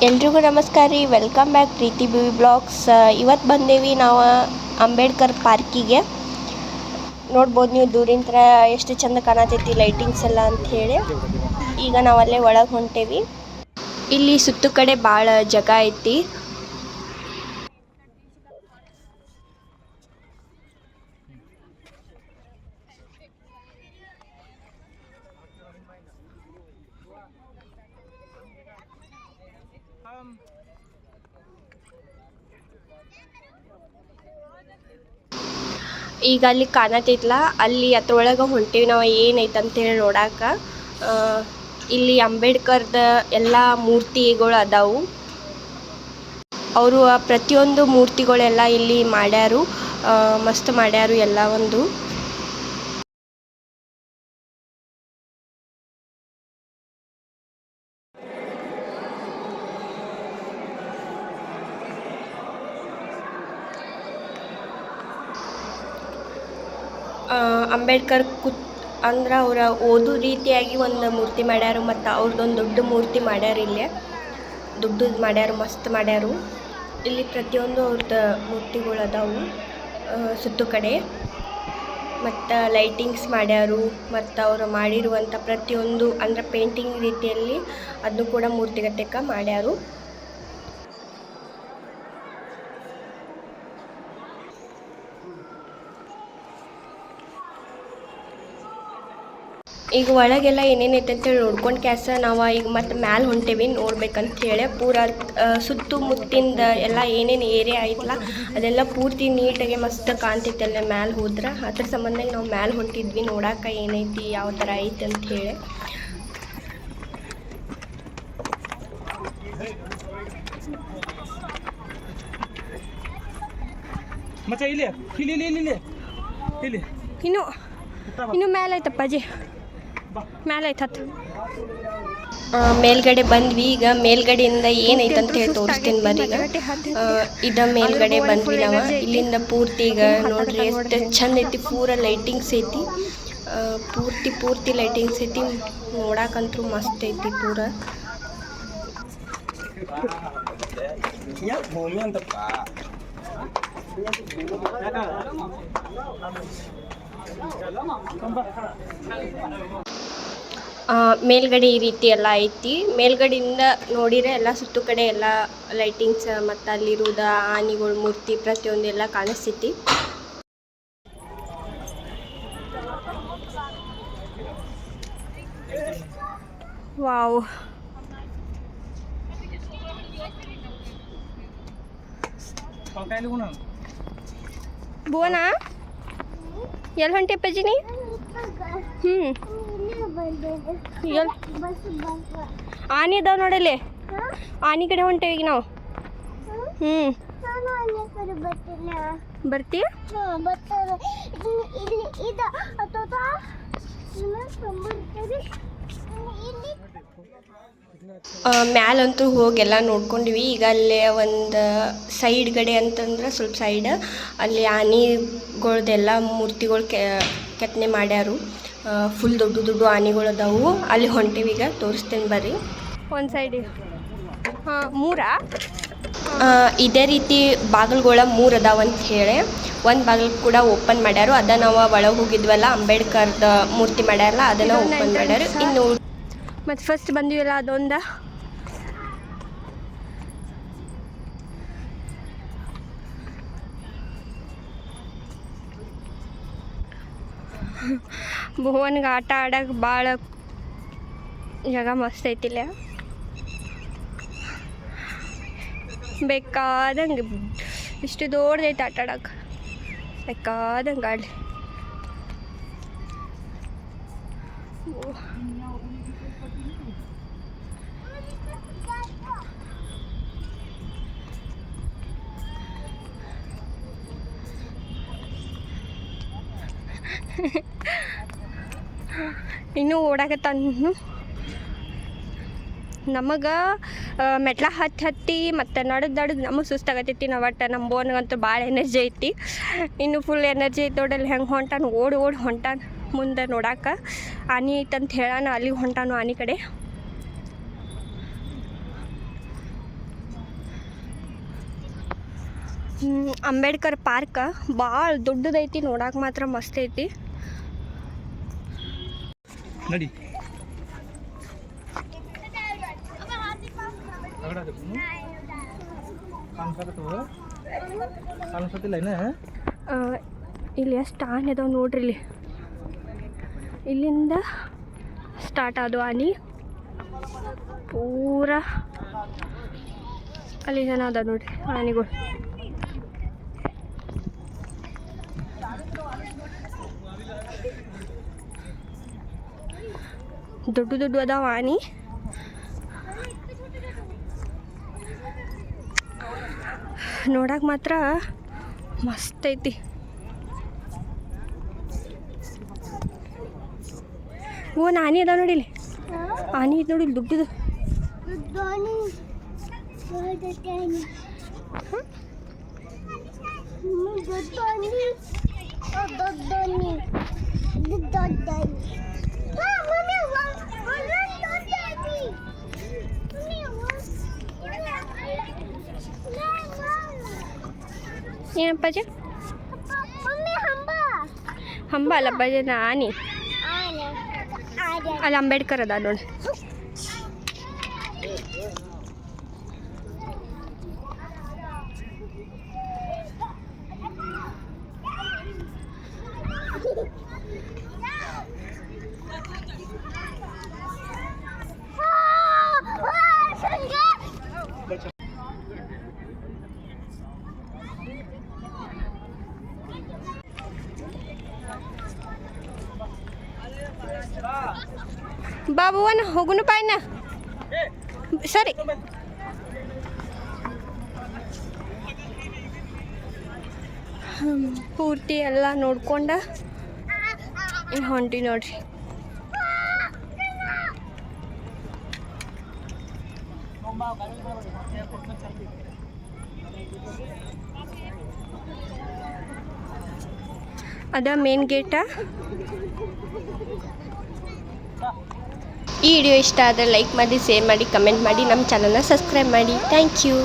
ಎಲ್ರಿಗೂ ನಮಸ್ಕಾರ ರೀ. ವೆಲ್ಕಮ್ ಬ್ಯಾಕ್ ಪ್ರೀತಿ BB ಬ್ಲಾಗ್ಸ್. ಇವತ್ತು ಬಂದೇವಿ ನಾವು ಅಂಬೇಡ್ಕರ್ ಪಾರ್ಕಿಗೆ. ನೋಡ್ಬೋದು ನೀವು ದೂರಿಂತ್ರ ಎಷ್ಟು ಚಂದ ಕಾಣತೈತಿ ಲೈಟಿಂಗ್ಸ್ ಎಲ್ಲ ಅಂತ ಹೇಳಿ. ಈಗ ನಾವಲ್ಲೇ ಒಳಗೆ ಹೊಂಟೇವಿ. ಇಲ್ಲಿ ಸುತ್ತು ಕಡೆ ಭಾಳ ಜಾಗ ಐತಿ. ಈಗ ಅಲ್ಲಿ ಕಾಣತೈತ್ಲ, ಅಲ್ಲಿ ಅದ್ರೊಳಗೆ ಹೊಂಟೇವಿ ನಾವು ಏನೈತೆ ಅಂತೇಳಿ ನೋಡಾಕ. ಇಲ್ಲಿ ಅಂಬೇಡ್ಕರ್ದ ಎಲ್ಲ ಮೂರ್ತಿಗಳು ಅದಾವು. ಅವರು ಪ್ರತಿಯೊಂದು ಮೂರ್ತಿಗಳೆಲ್ಲ ಇಲ್ಲಿ ಮಾಡ್ಯಾರು, ಮಸ್ತ್ ಮಾಡ್ಯಾರು ಎಲ್ಲ ಒಂದು. ಅಂಬೇಡ್ಕರ್ ಅಂದ್ರೆ ಅವರ ಓದೋ ರೀತಿಯಾಗಿ ಒಂದು ಮೂರ್ತಿ ಮಾಡ್ಯಾರು. ಮತ್ತು ಅವ್ರದ್ದೊಂದು ದೊಡ್ಡ ಮೂರ್ತಿ ಮಾಡ್ಯಾರ. ಇಲ್ಲೇ ದೊಡ್ಡದು ಮಾಡ್ಯಾರು, ಮಸ್ತ್ ಮಾಡ್ಯಾರು. ಇಲ್ಲಿ ಪ್ರತಿಯೊಂದು ಅವ್ರದ್ದು ಮೂರ್ತಿಗಳು ಅದಾವು ಸುತ್ತು ಕಡೆ. ಮತ್ತು ಲೈಟಿಂಗ್ಸ್ ಮಾಡ್ಯಾರು. ಮತ್ತು ಅವರು ಮಾಡಿರುವಂಥ ಪ್ರತಿಯೊಂದು ಅಂದ್ರೆ ಪೇಂಟಿಂಗ್ ರೀತಿಯಲ್ಲಿ ಅದನ್ನು ಕೂಡ ಮೂರ್ತಿಗಟ್ಟೆಕ ಮಾಡ್ಯಾರು. ಈಗ ಒಳಗೆಲ್ಲ ಏನೇನೈತೆ ಅಂತೇಳಿ ನೋಡ್ಕೊಂಡು ನಾವು ಈಗ ಮತ್ತೆ ಮ್ಯಾಲೆ ಹೊಂಟೇವಿ ನೋಡ್ಬೇಕಂತ ಹೇಳಿ. ಪೂರ ಸುತ್ತಮುತ್ತಿಂದ ಎಲ್ಲ ಏನೇನು ಏರಿಯಾ ಐತಲ್ಲ ಅದೆಲ್ಲ ಪೂರ್ತಿ ನೀಟಾಗಿ ಮಸ್ತ್ ಕಾಣ್ತೈತೆ ಅಲ್ಲೇ ಮ್ಯಾಲೆ ಹೋದ್ರೆ. ಅದ್ರ ಸಂಬಂಧ ನಾವು ಮ್ಯಾಲೆ ಹೊಂಟಿದ್ವಿ ನೋಡಾಕ ಏನೈತಿ ಯಾವ ಥರ ಐತೆ ಅಂತ ಹೇಳಿ. ಇನ್ನು ಮೇಲೆ ಐತಪ್ಪಾಜಿ, ಮೇಲೆ ಐತೆ ಹತ್ತು. ಮೇಲ್ಗಡೆ ಬಂದ್ವಿ. ಈಗ ಮೇಲ್ಗಡೆಯಿಂದ ಏನೈತೆ ಅಂತ ಹೇಳಿ ತೋರಿಸ್ತೀನಿ ಬರ್ರಿ. ಈಗ ಮೇಲ್ಗಡೆ ಬಂದ್ವಿ ನಾವು. ಇಲ್ಲಿಂದ ಪೂರ್ತಿ ಈಗ ನೋಡ್ರಿ ಎಷ್ಟು ಚಂದ ಐತಿ. ಪೂರ ಲೈಟಿಂಗ್ಸ್ ಐತಿ, ಪೂರ್ತಿ ಲೈಟಿಂಗ್ಸ್ ಐತಿ. ನೋಡಾಕಂತೂ ಮಸ್ತ್ ಐತಿ ಪೂರ. ಮೇಲ್ಗಡೆ ಈ ರೀತಿ ಎಲ್ಲ ಐತಿ. ಮೇಲ್ಗಡೆಯಿಂದ ನೋಡಿದ್ರೆ ಎಲ್ಲ ಸುತ್ತು ಕಡೆ ಎಲ್ಲ ಲೈಟಿಂಗ್ಸ್ ಮತ್ತು ಅಲ್ಲಿರುವುದ ಆನೆಗಳು ಮೂರ್ತಿ ಪ್ರತಿಯೊಂದು ಎಲ್ಲ ಕಾಣಿಸ್ತೈತಿ. ವಾವ್, ಭುವನ ಎಲ್ಲಿ ಹೊಂಟೆ ಪಜಿನಿ? ಆನೆ ಅದಾವ ನೋಡಲ್ಲಿ, ಆನೆ ಕಡೆ ಹೊಂಟೇವಿ ಈಗ ನಾವು. ಬರ್ತೀಯ? ಮ್ಯಾಲಂತೂ ಹೋಗೆಲ್ಲ ನೋಡ್ಕೊಂಡಿವಿ. ಈಗ ಅಲ್ಲೇ ಒಂದು ಸೈಡ್ ಗಡೆ ಅಂತಂದ್ರೆ ಸ್ವಲ್ಪ ಸೈಡ್ ಅಲ್ಲಿ ಆನೆಗಳ್ದೆಲ್ಲ ಮೂರ್ತಿಗಳು ಕೆತ್ತನೆ ಮಾಡ್ಯಾರು. ಫುಲ್ ದೊಡ್ಡ ಆನೆಗಳು ಅದಾವು. ಅಲ್ಲಿ ಹೊಂಟೇವಿ ಈಗ, ತೋರಿಸ್ತೇನೆ ಬರ್ರಿ. ಒಂದು ಸೈಡಿಗೆ ಮೂರಾ ಇದೇ ರೀತಿ ಬಾಗಿಲುಗಳ 3 ಅದಾವಂತ ಹೇಳಿ. ಒಂದು ಬಾಗಿಲು ಕೂಡ ಓಪನ್ ಮಾಡ್ಯಾರು. ಅದ ನಾವು ಒಳಗೆ ಹೋಗಿದ್ವಲ್ಲ, ಅಂಬೇಡ್ಕರ್ದ ಮೂರ್ತಿ ಮಾಡ್ಯಾರಲ್ಲ ಅದನ್ನು ಓಪನ್ ಮಾಡ್ಯಾರು. ಇನ್ನು ಮತ್ತು ಫಸ್ಟ್ ಬಂದಿವಲ್ಲ ಅದೊಂದು. ಭುವನ್ಗೆ ಆಟ ಆಡಕ್ಕೆ ಭಾಳ ಜಾಗ ಮಸ್ತ್ ಐತಿಲ್ಲ. ಬೇಕಾದಂಗೆ ಇಷ್ಟು ದೊಡ್ಡದೈತೆ ಆಟ ಆಡಕ್ಕೆ, ಬೇಕಾದಂಗೆ ಆಡಲಿ. ಇನ್ನೂ ಓಡಾಕತ್ತಾನು. ನಮಗೆ ಮೆಟ್ಲ ಹತ್ತಿ ಮತ್ತು ನಡೆದು ನಮಗೆ ಸುಸ್ತಾಗತ್ತೈತಿ. ನಾವು ಒಟ್ಟು ನಮ್ಮ ಬೋನ್ಗಂತೂ ಭಾಳ ಎನರ್ಜಿ ಐತಿ. ಇನ್ನೂ ಫುಲ್ ಎನರ್ಜಿ ಐತಿ. ನೋಡಲ್ಲಿ ಹೆಂಗೆ ಹೊಂಟಾನು, ಓಡಿ ಹೊಂಟಾನು ಮುಂದೆ ನೋಡಾಕ. ಆನೆ ಐತಂತ ಹೇಳಾನ, ಅಲ್ಲಿಗೆ ಹೊಂಟಾನು ಆನೆ ಕಡೆ. ಅಂಬೇಡ್ಕರ್ ಪಾರ್ಕ್ ಭಾಳ ದೊಡ್ಡದೈತಿ, ನೋಡಕ್ಕೆ ಮಾತ್ರ ಮಸ್ತ್ ಐತಿ. ನಡಿ ಇಲ್ಲಿ ಎಷ್ಟು ಆನೆ ಅದಾವೆ ನೋಡ್ರಿ. ಇಲ್ಲಿಂದ ಸ್ಟಾರ್ಟ್ ಆದವು ಆನೆ, ಪೂರ ಅಲ್ಲಿ ಜನ ಅದ ನೋಡ್ರಿ ಆನೆಗಳು. ದೊಡ್ಡ ದೊಡ್ಡ ಅದಾವ ಆನೆ. ನೋಡಕ್ಕೆ ಮಾತ್ರ ಮಸ್ತ್ ಐತಿ. ಓನ್ ಆನೆ ಅದಾವ ನೋಡಿ, ಇಲ್ಲಿ ಆನೆ ಐತಿ ನೋಡಿ, ಇಲ್ಲಿ ದುಡ್ಡದು. ಏನಪ್ಪಾಜಿ? ಹಂಬ ಅಲ್ಲ ಅಪ್ಪಾಜಿ, ಆನೆ. ಅಲ್ಲಿ ಅಂಬೇಡ್ಕರ್ ಅದ ನೋಡಿ. ಬಾಬುವನ ಹೋಗುನು ಪಾಯ್ನ ಸರಿ. ಪೂರ್ತಿ ಎಲ್ಲ ನೋಡ್ಕೊಂಡ ಹೊಂಟಿ ನೋಡ್ರಿ. ಅದ ಮೇನ್ ಗೇಟ. ಈ ವಿಡಿಯೋ ಇಷ್ಟ ಆದರೆ ಲೈಕ್ ಮಾಡಿ, ಶೇರ್ ಮಾಡಿ, ಕಮೆಂಟ್ ಮಾಡಿ, ನಮ್ಮ ಚಾನಲ್ನ ಸಬ್ಸ್ಕ್ರೈಬ್ ಮಾಡಿ. Thank you.